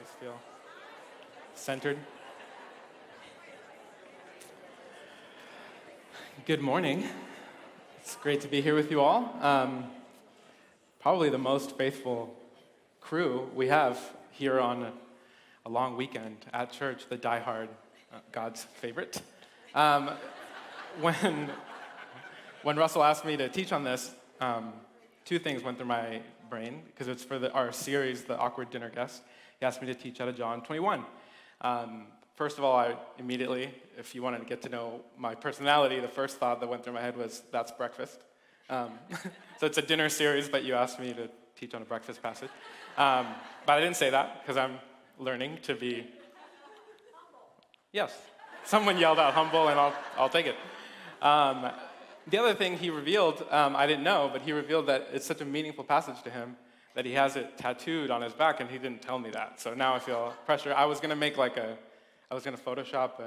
Just feel centered. Good morning. It's great to be here with you all. Probably the most faithful crew we have here on a long weekend at church, the diehard, God's favorite. When Russell asked me to teach on this, two things went through my brain, because it's for our series, The Awkward Dinner Guest. He asked me to teach out of John 21. First of all, I immediately, if you wanted to get to know my personality, the first thought that went through my head was, that's breakfast. So it's a dinner series, but you asked me to teach on a breakfast passage. But I didn't say that, because I'm learning to be... Yes, someone yelled out humble, and I'll take it. The other thing he revealed, I didn't know, but he revealed that it's such a meaningful passage to him that he has it tattooed on his back, and he didn't tell me that. So now I feel pressure. I was going to Photoshop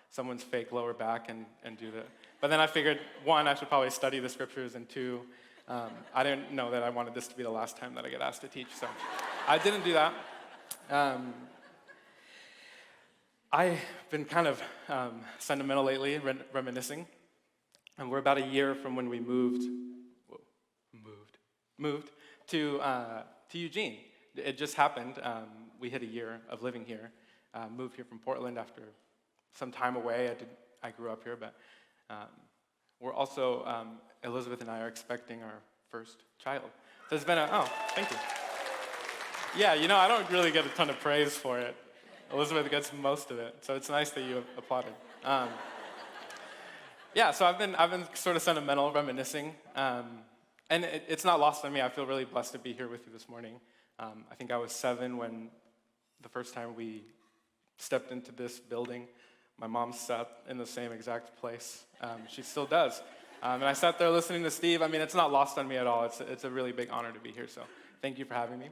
someone's fake lower back and do that. But then I figured, one, I should probably study the scriptures, and two, I didn't know that I wanted this to be the last time that I get asked to teach, so I didn't do that. I've been kind of sentimental lately, reminiscing, and we're about a year from when we moved to Eugene. It just happened. We hit a year of living here. Moved here from Portland after some time away. I grew up here, but we're also, Elizabeth and I are expecting our first child. So it's been thank you. Yeah, I don't really get a ton of praise for it. Elizabeth gets most of it, so it's nice that you applauded. So I've been sort of sentimental, reminiscing, and it's not lost on me. I feel really blessed to be here with you this morning. I think I was 7 when the first time we stepped into this building. My mom sat in the same exact place. She still does. And I sat there listening to Steve. I mean, it's not lost on me at all. It's a really big honor to be here, so thank you for having me.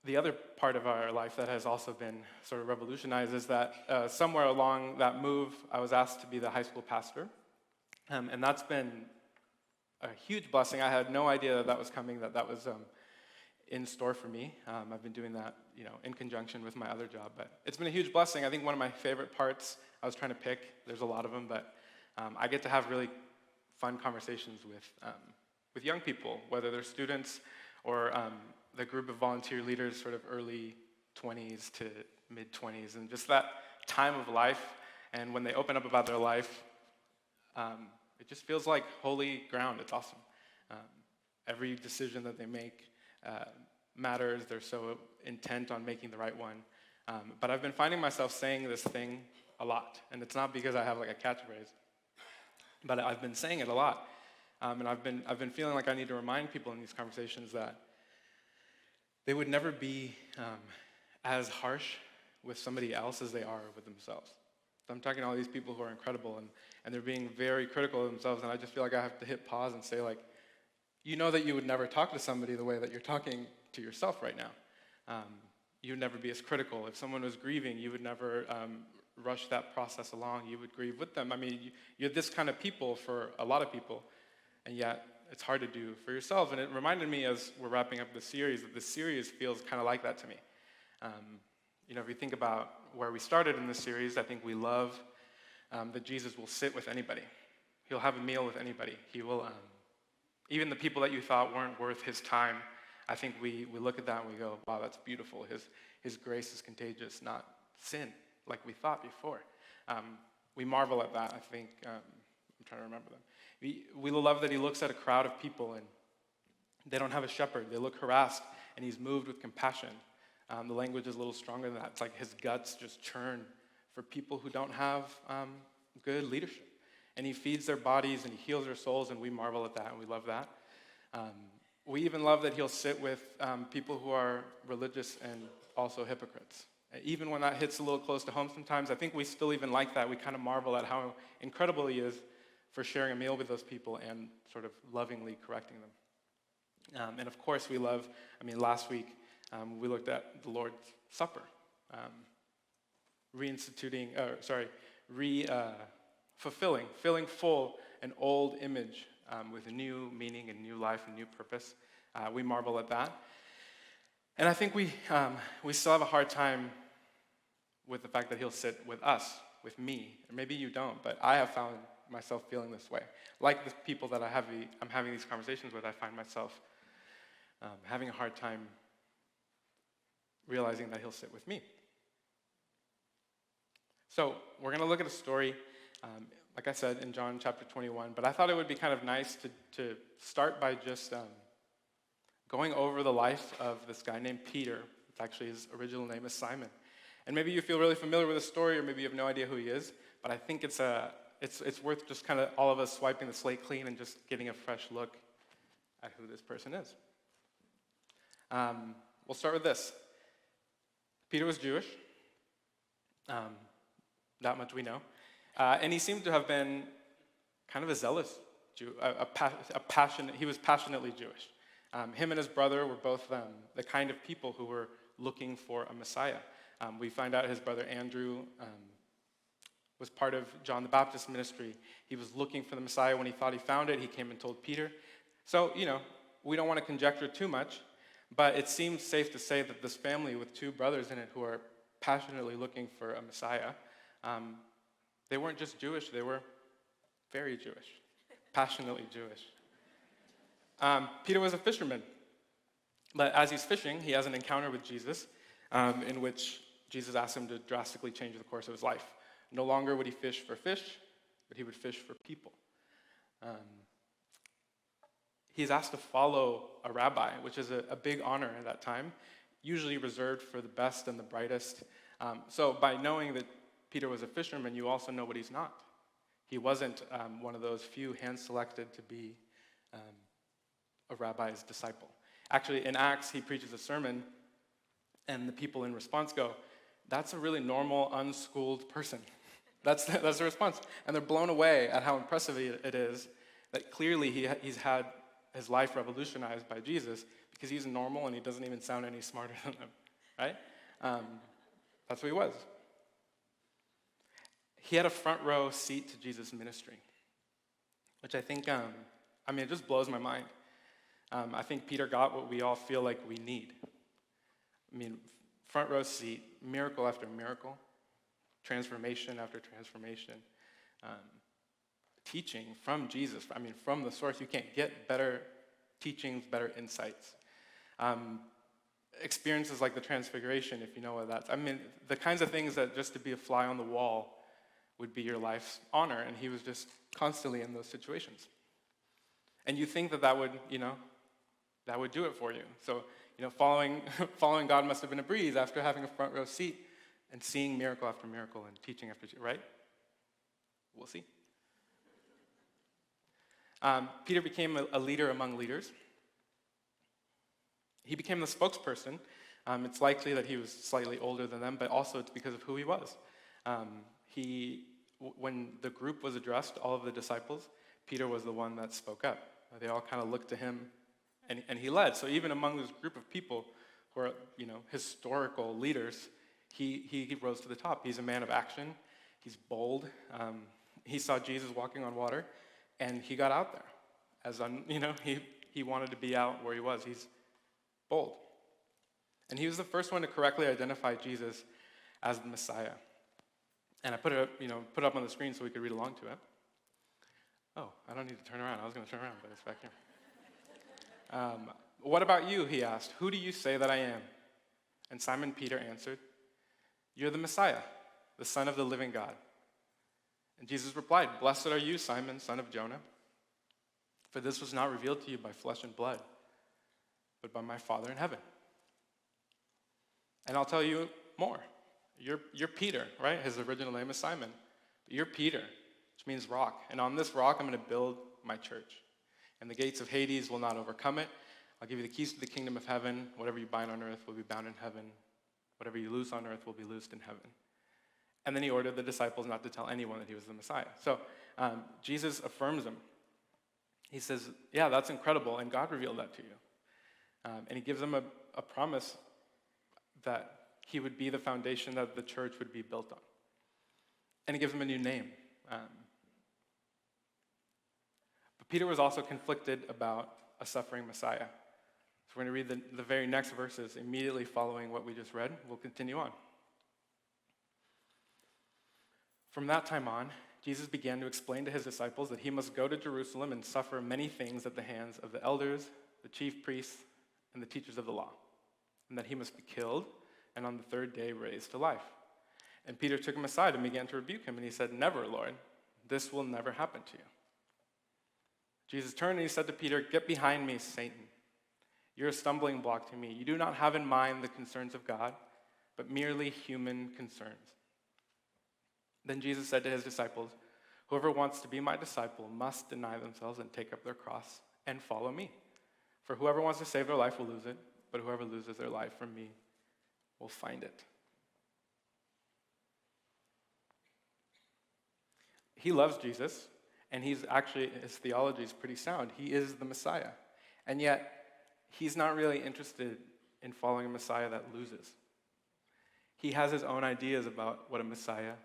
The other part of our life that has also been sort of revolutionized is that somewhere along that move, I was asked to be the high school pastor. And that's been a huge blessing. I had no idea that was coming, that was in store for me. I've been doing that, in conjunction with my other job. But it's been a huge blessing. I think one of my favorite parts, I was trying to pick, there's a lot of them, but I get to have really fun conversations with young people, whether they're students or the group of volunteer leaders, sort of early 20s to mid-20s, and just that time of life. And when they open up about their life, it just feels like holy ground. It's awesome. Every decision that they make matters. They're so intent on making the right one. But I've been finding myself saying this thing a lot, and it's not because I have like a catchphrase, but I've been saying it a lot. And I've been feeling like I need to remind people in these conversations that they would never be as harsh with somebody else as they are with themselves. So I'm talking to all these people who are incredible, and they're being very critical of themselves, and I just feel like I have to hit pause and say, like, you know that you would never talk to somebody the way that you're talking to yourself right now. You would never be as critical. If someone was grieving, you would never rush that process along. You would grieve with them. I mean, you're this kind of people for a lot of people, and yet it's hard to do for yourself. And it reminded me as we're wrapping up the series that this series feels kind of like that to me. If you think about where we started in this series, I think we love that Jesus will sit with anybody. He'll have a meal with anybody. He will, even the people that you thought weren't worth his time, I think we look at that and we go, wow, that's beautiful. His grace is contagious, not sin, like we thought before. We marvel at that, I think. I'm trying to remember them. We love that he looks at a crowd of people and they don't have a shepherd. They look harassed and he's moved with compassion. The language is a little stronger than that. It's like his guts just churn for people who don't have good leadership. And he feeds their bodies and he heals their souls, and we marvel at that and we love that. We even love that he'll sit with people who are religious and also hypocrites. Even when that hits a little close to home sometimes, I think we still even like that. We kind of marvel at how incredible he is for sharing a meal with those people and sort of lovingly correcting them. And of course we love, last week we looked at the Lord's Supper, filling full an old image with a new meaning and new life and new purpose. We marvel at that. And I think we still have a hard time with the fact that he'll sit with us, with me. Or maybe you don't, but I have found myself feeling this way. Like the people that I'm having these conversations with, I find myself having a hard time realizing that he'll sit with me. So we're going to look at a story, like I said, in John chapter 21, but I thought it would be kind of nice to start by just going over the life of this guy named Peter. It's actually, his original name is Simon. And maybe you feel really familiar with the story, or maybe you have no idea who he is, but I think it's worth just kind of all of us swiping the slate clean and just getting a fresh look at who this person is. We'll start with this. Peter was Jewish. That much we know. And he seemed to have been kind of a zealous Jew, he was passionately Jewish. Him and his brother were both the kind of people who were looking for a Messiah. We find out his brother Andrew was part of John the Baptist's ministry. He was looking for the Messiah. When he thought he found it, he came and told Peter. So, we don't want to conjecture too much, but it seems safe to say that this family with two brothers in it who are passionately looking for a Messiah, they weren't just Jewish, they were very Jewish, passionately Jewish. Peter was a fisherman, but as he's fishing, he has an encounter with Jesus in which Jesus asks him to drastically change the course of his life. No longer would he fish for fish, but he would fish for people. He's asked to follow a rabbi, which is a big honor at that time, usually reserved for the best and the brightest. So by knowing that Peter was a fisherman, you also know what he's not. He wasn't one of those few hand-selected to be a rabbi's disciple. Actually, in Acts, he preaches a sermon, and the people in response go, "That's a really normal, unschooled person." That's the response. And they're blown away at how impressive it is that clearly he's had his life revolutionized by Jesus because he's normal and he doesn't even sound any smarter than them, right? That's what he was. He had a front row seat to Jesus' ministry, which I think, it just blows my mind. I think Peter got what we all feel like we need. Front row seat, miracle after miracle, transformation after transformation, teaching from Jesus, from the source. You can't get better teachings, better insights. Experiences like the Transfiguration, if you know what that's. The kinds of things that just to be a fly on the wall would be your life's honor, and he was just constantly in those situations. And you think that would, that would do it for you. So, following God must have been a breeze after having a front row seat and seeing miracle after miracle and teaching after teaching, right? We'll see. Peter became a leader among leaders. He became the spokesperson. It's likely that he was slightly older than them, but also it's because of who he was. When the group was addressed, all of the disciples, Peter was the one that spoke up. They all kind of looked to him, and he led. So even among this group of people who are, historical leaders, he rose to the top. He's a man of action. He's bold. He saw Jesus walking on water, and he got out there. He wanted to be out where he was. He's bold. And he was the first one to correctly identify Jesus as the Messiah. And I put it up on the screen so we could read along to it. Oh, I don't need to turn around. I was going to turn around, but it's back here. What about you, he asked. Who do you say that I am? And Simon Peter answered, you're the Messiah, the Son of the living God. And Jesus replied, blessed are you, Simon, son of Jonah, for this was not revealed to you by flesh and blood, but by my Father in heaven. And I'll tell you more. You're Peter, right? His original name is Simon. But you're Peter, which means rock. And on this rock, I'm going to build my church. And the gates of Hades will not overcome it. I'll give you the keys to the kingdom of heaven. Whatever you bind on earth will be bound in heaven. Whatever you loose on earth will be loosed in heaven. And then he ordered the disciples not to tell anyone that he was the Messiah. So Jesus affirms him. He says, yeah, that's incredible, and God revealed that to you. And he gives them a promise that he would be the foundation that the church would be built on. And he gives them a new name. But Peter was also conflicted about a suffering Messiah. So we're going to read the very next verses immediately following what we just read. We'll continue on. From that time on, Jesus began to explain to his disciples that he must go to Jerusalem and suffer many things at the hands of the elders, the chief priests, and the teachers of the law, and that he must be killed and on the third day raised to life. And Peter took him aside and began to rebuke him, and he said, "Never, Lord, this will never happen to you." Jesus turned and he said to Peter, "Get behind me, Satan. You're a stumbling block to me. You do not have in mind the concerns of God, but merely human concerns." Then Jesus said to his disciples, "Whoever wants to be my disciple must deny themselves and take up their cross and follow me. For whoever wants to save their life will lose it, but whoever loses their life for me will find it." He loves Jesus, and his theology is pretty sound. He is the Messiah. And yet, he's not really interested in following a Messiah that loses. He has his own ideas about what a Messiah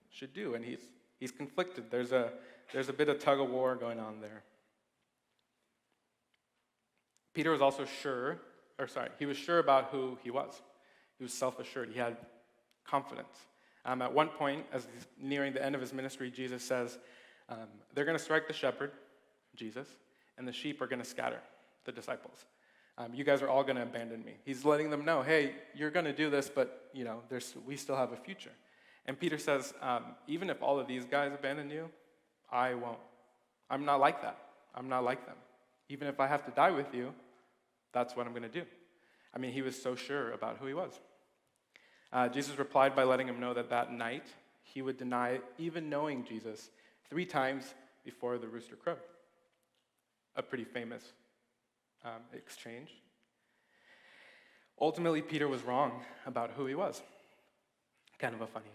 should do, and he's conflicted. There's a bit of tug of war going on there. Peter was also he was sure about who he was. He was self-assured. He had confidence. At one point, as he's nearing the end of his ministry, Jesus says, they're going to strike the shepherd, Jesus, and the sheep are going to scatter, the disciples. You guys are all going to abandon me. He's letting them know, hey, you're going to do this, but we still have a future. And Peter says, even if all of these guys abandon you, I won't. I'm not like that. I'm not like them. Even if I have to die with you, that's what I'm going to do. I mean, he was so sure about who he was. Jesus replied by letting him know that night he would deny even knowing Jesus 3 times before the rooster crowed. A pretty famous exchange. Ultimately, Peter was wrong about who he was. Kind of a funny,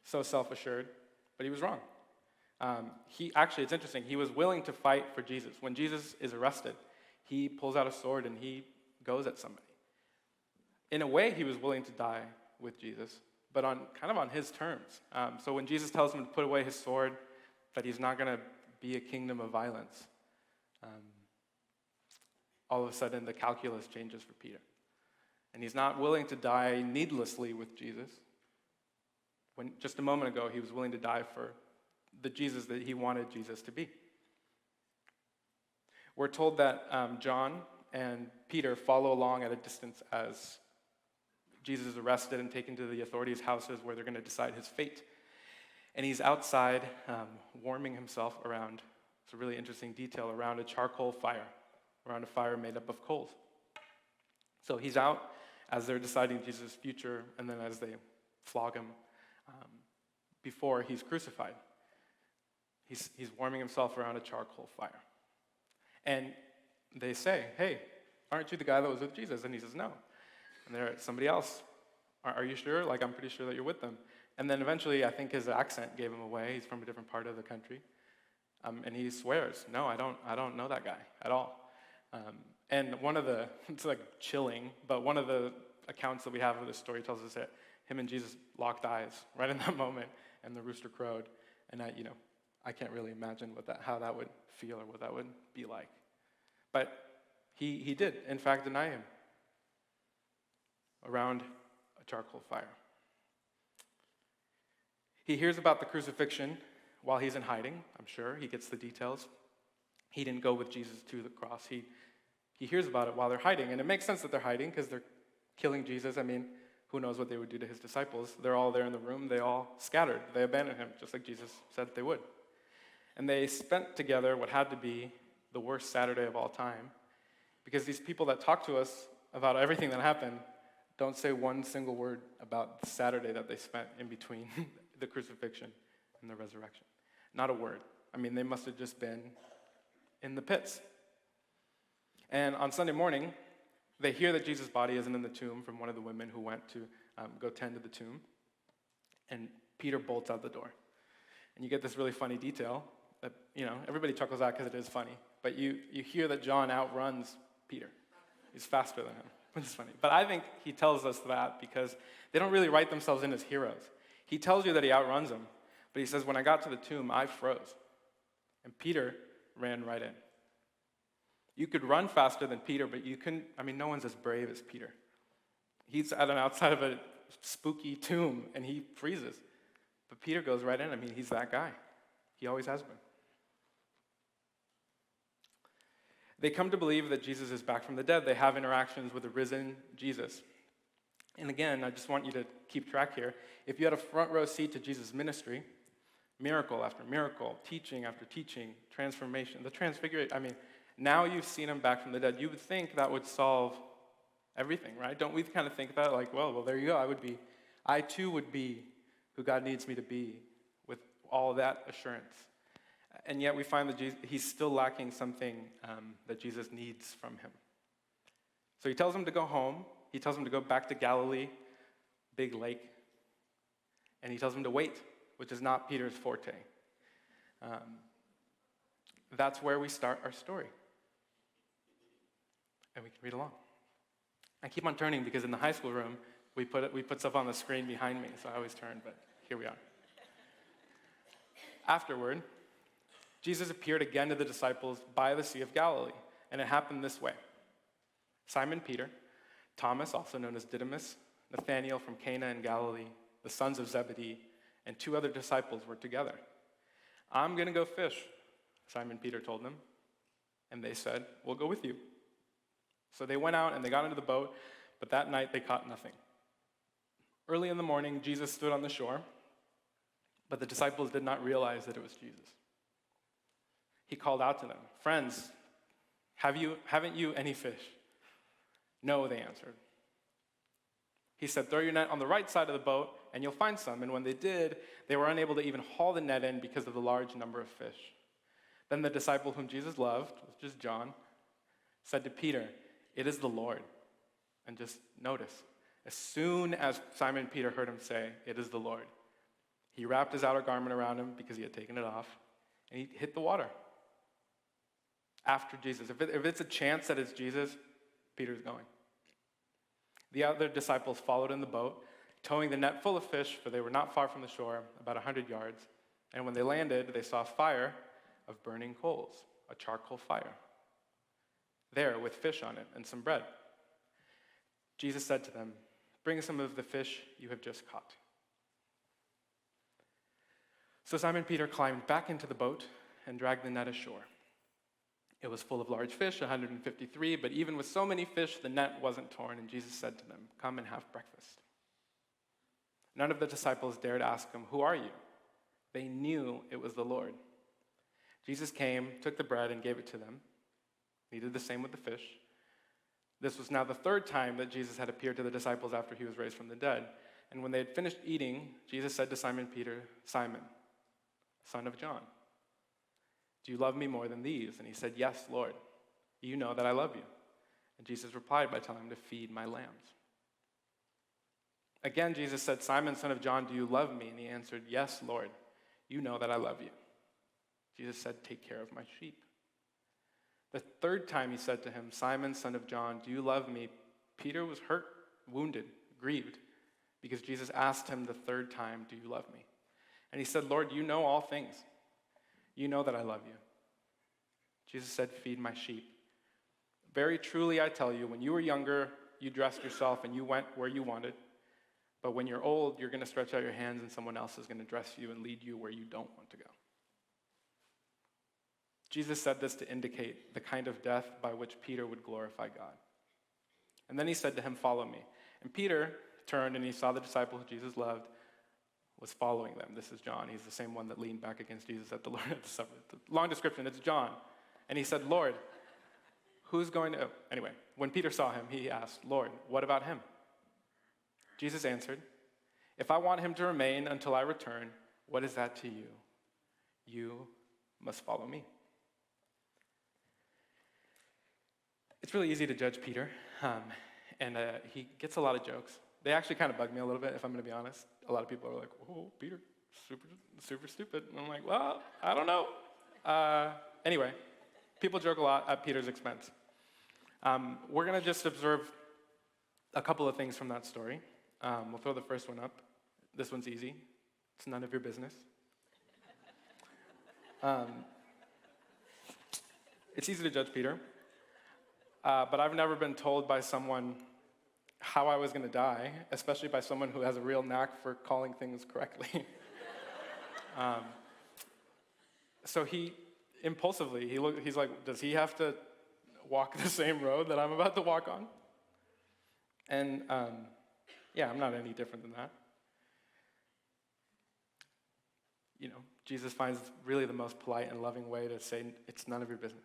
so self-assured, but he was wrong. It's interesting, he was willing to fight for Jesus. When Jesus is arrested, he pulls out a sword and he goes at somebody. In a way, he was willing to die with Jesus, but on his terms. So when Jesus tells him to put away his sword, that he's not going to be a kingdom of violence, all of a sudden the calculus changes for Peter. And he's not willing to die needlessly with Jesus. When just a moment ago, he was willing to die for the Jesus that he wanted Jesus to be. We're told that John and Peter follow along at a distance as Jesus is arrested and taken to the authorities' houses where they're going to decide his fate. And he's outside warming himself around, it's a really interesting detail, around a charcoal fire, around a fire made up of coals. So he's out as they're deciding Jesus' future, and then as they flog him before he's crucified. He's warming himself around a charcoal fire. And they say, "Hey, aren't you the guy that was with Jesus?" And he says, "No." And they're somebody else. Are you sure? I'm pretty sure that you're with them. And then eventually, I think his accent gave him away. He's from a different part of the country. And he swears, "No, I don't know that guy at all." And it's chilling, but one of the accounts that we have of this story tells us that him and Jesus locked eyes right in that moment, and the rooster crowed. And I can't really imagine how that would feel or what that would be like. But he did, in fact, deny him around a charcoal fire. He hears about the crucifixion while he's in hiding, I'm sure. He gets the details. He didn't go with Jesus to the cross. He hears about it while they're hiding, and it makes sense that they're hiding because they're killing Jesus. I mean, who knows what they would do to his disciples? They're all there in the room. They all scattered. They abandoned him, just like Jesus said they would. And they spent together what had to be the worst Saturday of all time, because these people that talk to us about everything that happened don't say one single word about the Saturday that they spent in between the crucifixion and the resurrection. Not a word. I mean, they must have just been in the pits. And on Sunday morning, they hear that Jesus' body isn't in the tomb from one of the women who went to go tend to the tomb. And Peter bolts out the door. And you get this really funny detail that, everybody chuckles out because it is funny. But you hear that John outruns Peter. He's faster than him, which is funny. But I think he tells us that because they don't really write themselves in as heroes. He tells you that he outruns him, but he says, when I got to the tomb, I froze. And Peter ran right in. You could run faster than Peter, but you couldn't, no one's as brave as Peter. He's at an outside of a spooky tomb, and he freezes. But Peter goes right in. He's that guy. He always has been. They come to believe that Jesus is back from the dead. They have interactions with the risen Jesus. And again, I just want you to keep track here. If you had a front row seat to Jesus' ministry, miracle after miracle, teaching after teaching, transformation, the transfiguration, now you've seen him back from the dead. You would think that would solve everything, right? Don't we kind of think about it like, well, there you go. I too would be who God needs me to be with all that assurance. And yet we find that he's still lacking something that Jesus needs from him. So he tells him to go home. He tells him to go back to Galilee, big lake. And he tells him to wait, which is not Peter's forte. That's where we start our story. And we can read along. I keep on turning because in the high school room, we put stuff on the screen behind me, so I always turn, but here we are. Afterward, Jesus appeared again to the disciples by the Sea of Galilee, and it happened this way. Simon Peter, Thomas, also known as Didymus, Nathanael from Cana in Galilee, the sons of Zebedee, and 2 other disciples were together. I'm going to go fish, Simon Peter told them, and they said, we'll go with you. So they went out and they got into the boat, but that night they caught nothing. Early in the morning, Jesus stood on the shore, but the disciples did not realize that it was Jesus. He called out to them, friends, haven't you any fish? No, they answered. He said, throw your net on the right side of the boat and you'll find some. And when they did, they were unable to even haul the net in because of the large number of fish. Then the disciple whom Jesus loved, which is John, said to Peter, it is the Lord. And just notice, as soon as Simon Peter heard him say, it is the Lord, he wrapped his outer garment around him because he had taken it off, and he hit the water. After Jesus. If it's a chance that it's Jesus, Peter's going. The other disciples followed in the boat, towing the net full of fish, for they were not far from the shore, about 100 yards. And when they landed, they saw a fire of burning coals, a charcoal fire, there with fish on it and some bread. Jesus said to them, bring some of the fish you have just caught. So Simon Peter climbed back into the boat and dragged the net ashore. It was full of large fish, 153, but even with so many fish, the net wasn't torn, and Jesus said to them, come and have breakfast. None of the disciples dared ask him, who are you? They knew it was the Lord. Jesus came, took the bread, and gave it to them. He did the same with the fish. This was now the 3rd time that Jesus had appeared to the disciples after he was raised from the dead. And when they had finished eating, Jesus said to Simon Peter, Simon, son of John, do you love me more than these? And he said, yes, Lord, you know that I love you. And Jesus replied by telling him to feed my lambs. Again, Jesus said, Simon, son of John, do you love me? And he answered, yes, Lord, you know that I love you. Jesus said, take care of my sheep. The 3rd time he said to him, Simon, son of John, do you love me? Peter was hurt, wounded, grieved, because Jesus asked him the 3rd time, do you love me? And he said, Lord, you know all things. You know that I love you. Jesus said, feed my sheep. Very truly I tell you, when you were younger, you dressed yourself and you went where you wanted. But when you're old, you're going to stretch out your hands and someone else is going to dress you and lead you where you don't want to go. Jesus said this to indicate the kind of death by which Peter would glorify God. And then he said to him, follow me. And Peter turned and he saw the disciple who Jesus loved was following them. This is John. He's the same one that leaned back against Jesus at the Lord at the supper. Long description, it's John. And he said, Lord, who's going to... Anyway, when Peter saw him, he asked, Lord, what about him? Jesus answered, if I want him to remain until I return, what is that to you? You must follow me. It's really easy to judge Peter, and he gets a lot of jokes. They actually kind of bug me a little bit, if I'm going to be honest. A lot of people are like, oh, Peter, super stupid. And I'm like, well, I don't know. Anyway, people joke a lot at Peter's expense. We're going to just observe a couple of things from that story. We'll throw the first one up. This one's easy. It's none of your business. It's easy to judge Peter. but I've never been told by someone how I was going to die, especially by someone who has a real knack for calling things correctly. So he, impulsively, he's like, does he have to walk the same road that I'm about to walk on? And yeah, I'm not any different than that. You know, Jesus finds really the most polite and loving way to say, it's none of your business.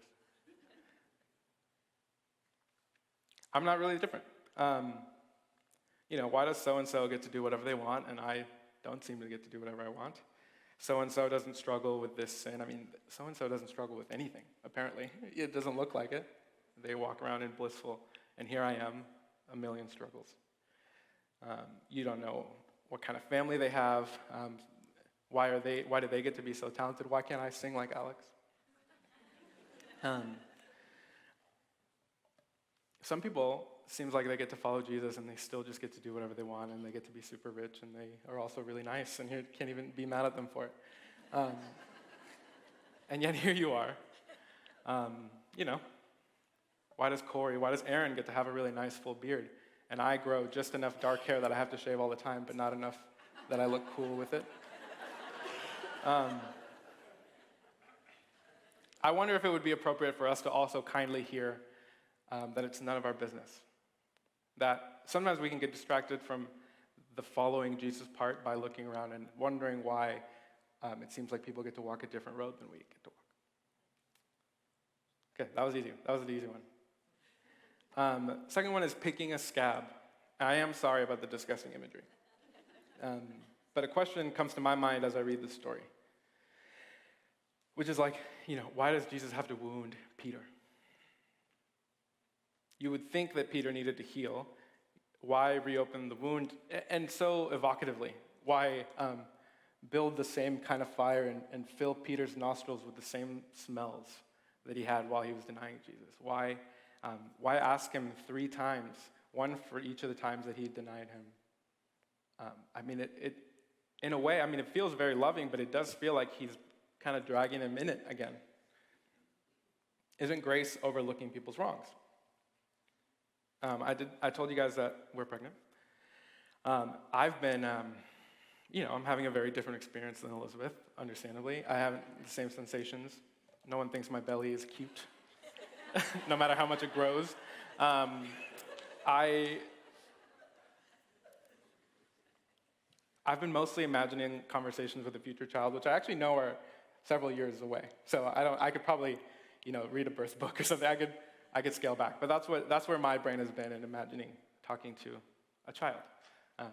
I'm not really different. You know, why does so-and-so get to do whatever they want, and I don't seem to get to do whatever I want? So-and-so doesn't struggle with this sin. I mean, so-and-so doesn't struggle with anything, apparently. It doesn't look like it. They walk around in blissful, and here I am, a million struggles. You don't know what kind of family they have. Why do they get to be so talented? Why can't I sing like Alex? Some people, seems like they get to follow Jesus and they still just get to do whatever they want, and they get to be super rich, and they are also really nice, and you can't even be mad at them for it. And yet here you are. You know, why does Aaron get to have a really nice full beard, and I grow just enough dark hair that I have to shave all the time, but not enough that I look cool with it? I wonder if it would be appropriate for us to also kindly hear that it's none of our business. That sometimes we can get distracted from the following Jesus part by looking around and wondering why it seems like people get to walk a different road than we get to walk. Okay, that was easy. That was the easy one. Second one is picking a scab. I am sorry about the disgusting imagery. But a question comes to my mind as I read this story, which is like, you know, why does Jesus have to wound Peter? You would think that Peter needed to heal. Why reopen the wound? And so evocatively, why build the same kind of fire and fill Peter's nostrils with the same smells that he had while he was denying Jesus? Why ask him 3 times, one for each of the times that he denied him? I mean, it in a way, I mean, it feels very loving, but it does feel like he's kind of dragging him in it again. Isn't grace overlooking people's wrongs? I told you guys that we're pregnant. I've been, you know, I'm having a very different experience than Elizabeth, understandably. I haven't the same sensations. No one thinks my belly is cute, no matter how much it grows. I've been mostly imagining conversations with a future child, which I actually know are several years away. So I could probably, you know, read a birth book or something. I could scale back. But that's where my brain has been in imagining talking to a child.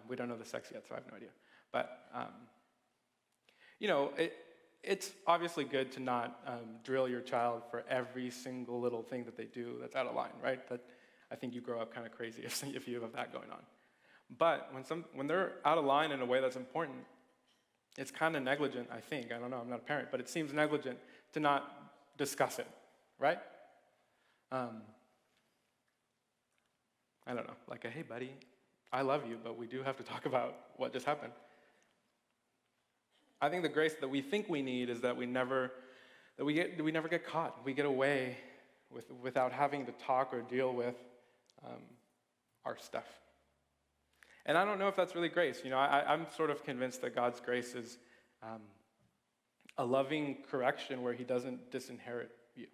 We don't know the sex yet, so I have no idea. But, you know, it's obviously good to not drill your child for every single little thing that they do that's out of line, right? That I think you grow up kind of crazy if you have that going on. But when they're out of line in a way that's important, it's kind of negligent, I think. I don't know, I'm not a parent, but it seems negligent to not discuss it, right? I don't know, like hey buddy, I love you, but we do have to talk about what just happened. I think the grace that we think we need is that we never get caught. We get away without having to talk or deal with our stuff. And I don't know if that's really grace. You know, I'm sort of convinced that God's grace is a loving correction where he doesn't disinherit you.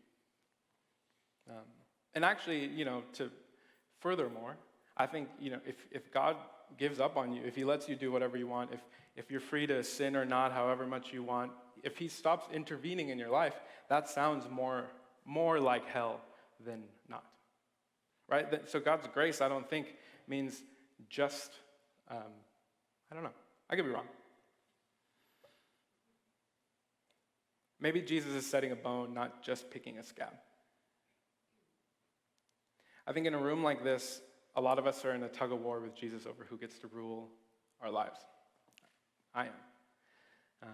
And actually, you know, to furthermore, I think, you know, if God gives up on you, if he lets you do whatever you want, if you're free to sin or not, however much you want, if he stops intervening in your life, that sounds more like hell than not, right? So God's grace, I don't think, means just, I don't know, I could be wrong. Maybe Jesus is setting a bone, not just picking a scab. I think in a room like this, a lot of us are in a tug of war with Jesus over who gets to rule our lives. I am.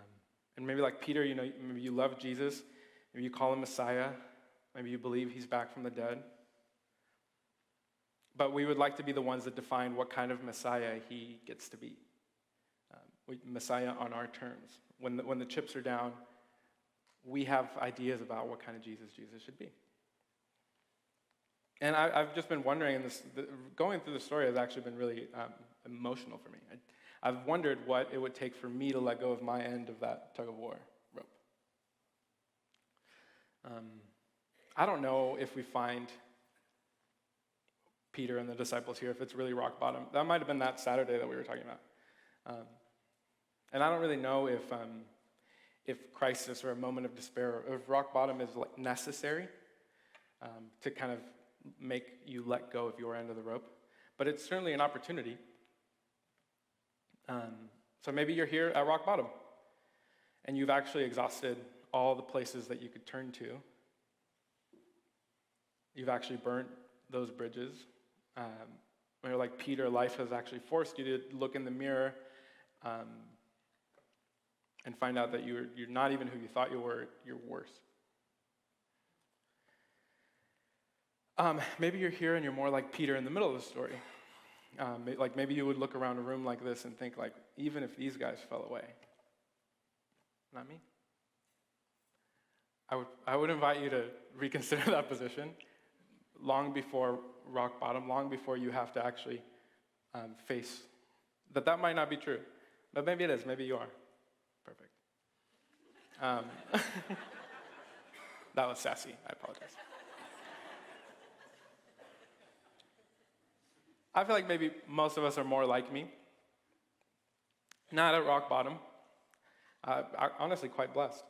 And maybe like Peter, you know, maybe you love Jesus, maybe you call him Messiah, maybe you believe he's back from the dead. But we would like to be the ones that define what kind of Messiah he gets to be. Messiah on our terms. When the chips are down, we have ideas about what kind of Jesus should be. And I've just been wondering, and going through the story has actually been really emotional for me. I've wondered what it would take for me to let go of my end of that tug-of-war rope. I don't know if we find Peter and the disciples here, if it's really rock bottom. That might have been that Saturday that we were talking about. And I don't really know if crisis or a moment of despair, or if rock bottom is like necessary to kind of make you let go of your end of the rope. But it's certainly an opportunity. So maybe you're here at rock bottom, and you've actually exhausted all the places that you could turn to. You've actually burnt those bridges. Or like Peter, life has actually forced you to look in the mirror and find out that you're not even who you thought you were, you're worse. Maybe you're here and you're more like Peter in the middle of the story. Like maybe you would look around a room like this and think like, even if these guys fell away, not me. I would invite you to reconsider that position long before rock bottom, long before you have to actually face that might not be true. But maybe it is, maybe you are. Perfect. That was sassy, I apologize. I feel like maybe most of us are more like me. Not at rock bottom. Honestly, quite blessed.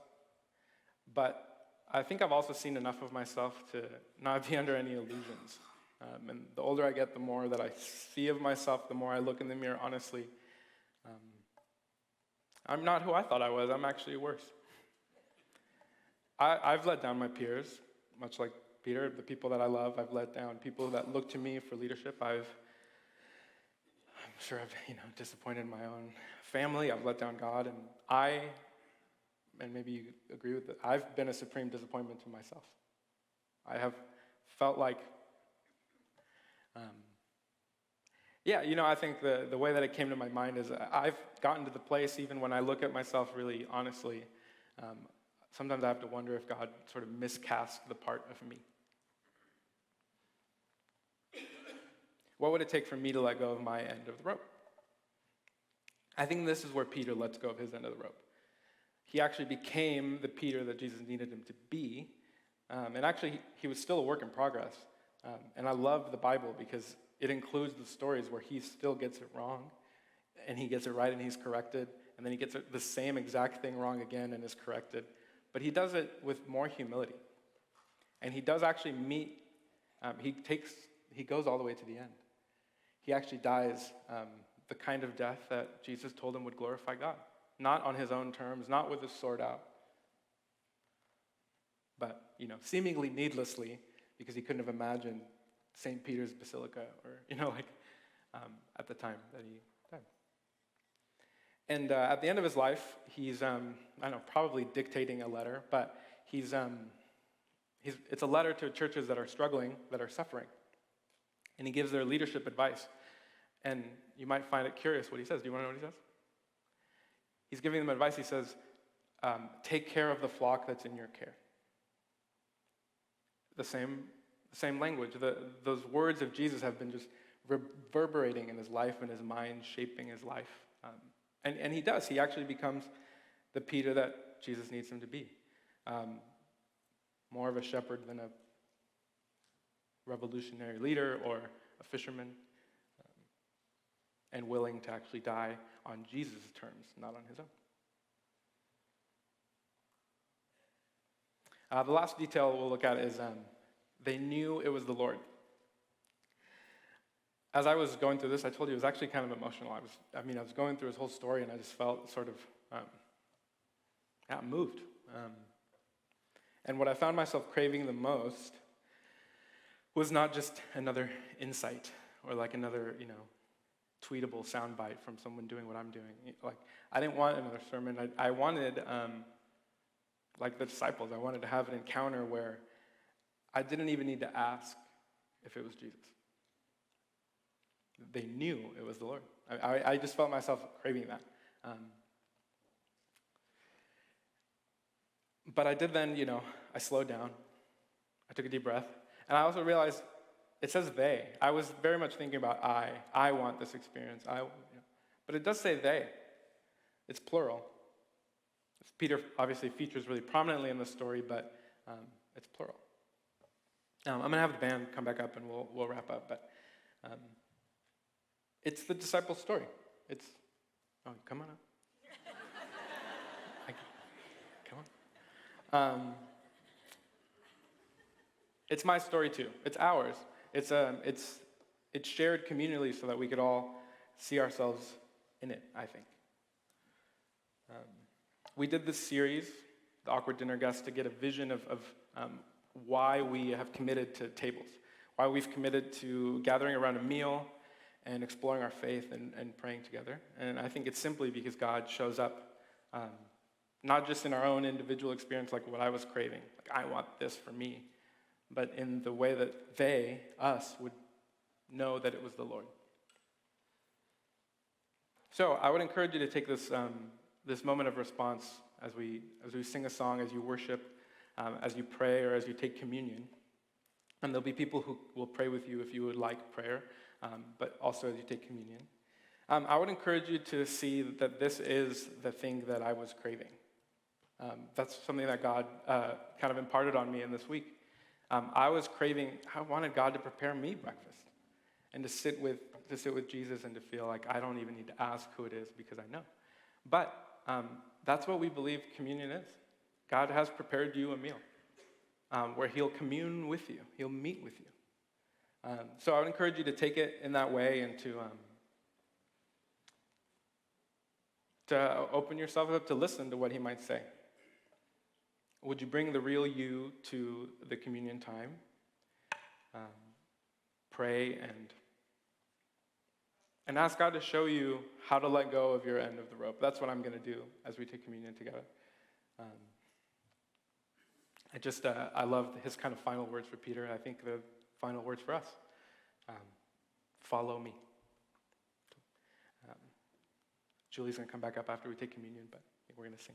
But I think I've also seen enough of myself to not be under any illusions. And the older I get, the more that I see of myself, the more I look in the mirror, honestly. I'm not who I thought I was. I'm actually worse. I've let down my peers, much like Peter, the people that I love. I've let down people that look to me for leadership. I'm sure I've disappointed my own family. I've let down God, and maybe you agree with it, I've been a supreme disappointment to myself. I have felt like, I think the way that it came to my mind is I've gotten to the place, even when I look at myself really honestly, sometimes I have to wonder if God sort of miscast the part of me. What would it take for me to let go of my end of the rope? I think this is where Peter lets go of his end of the rope. He actually became the Peter that Jesus needed him to be. And actually, he was still a work in progress. And I love the Bible because it includes the stories where he still gets it wrong, and he gets it right and he's corrected, and then he gets the same exact thing wrong again and is corrected. But he does it with more humility. And he does actually meet, he goes all the way to the end. He actually dies the kind of death that Jesus told him would glorify God. Not on his own terms, not with his sword out, but, seemingly needlessly, because he couldn't have imagined St. Peter's Basilica or, at the time that he died. And at the end of his life, he's, probably dictating a letter, but it's a letter to churches that are struggling, that are suffering. And he gives their leadership advice. And you might find it curious what he says. Do you want to know what he says? He's giving them advice. He says, take care of the flock that's in your care. The same language. Those words of Jesus have been just reverberating in his life and his mind, shaping his life. And he does. He actually becomes the Peter that Jesus needs him to be. More of a shepherd than a revolutionary leader or a fisherman. And willing to actually die on Jesus' terms, not on his own. The last detail we'll look at is they knew it was the Lord. As I was going through this, I told you it was actually kind of emotional. I was going through his whole story, and I just felt sort of moved. And what I found myself craving the most was not just another insight or like another, tweetable soundbite from someone doing what I'm doing. Like, I didn't want another sermon. I wanted, like the disciples, I wanted to have an encounter where I didn't even need to ask if it was Jesus. They knew it was the Lord. I just felt myself craving that. But I did then, I slowed down. I took a deep breath. And I also realized it says they. I was very much thinking about I. I want this experience. But it does say they. It's plural. Peter obviously features really prominently in the story, but it's plural. I'm going to have the band come back up and we'll wrap up. But it's the disciples' story. Come on up. Come on. It's my story too. It's ours. It's shared communally so that we could all see ourselves in it, I think. We did this series, The Awkward Dinner Guest, to get a vision of why we have committed to tables, why we've committed to gathering around a meal and exploring our faith and praying together. And I think it's simply because God shows up, not just in our own individual experience, like what I was craving, like I want this for me, but in the way that they, us, would know that it was the Lord. So I would encourage you to take this moment of response as we sing a song, as you worship, as you pray, or as you take communion. And there'll be people who will pray with you if you would like prayer, but also as you take communion. I would encourage you to see that this is the thing that I was craving. That's something that God kind of imparted on me in this week. I wanted God to prepare me breakfast and to sit with Jesus and to feel like I don't even need to ask who it is because I know. But that's what we believe communion is. God has prepared you a meal where he'll commune with you. He'll meet with you. So I would encourage you to take it in that way and to open yourself up to listen to what he might say. Would you bring the real you to the communion time? Pray and ask God to show you how to let go of your end of the rope. That's what I'm going to do as we take communion together. I love his kind of final words for Peter, and I think the final words for us. Follow me. Julie's going to come back up after we take communion, but I think we're going to sing.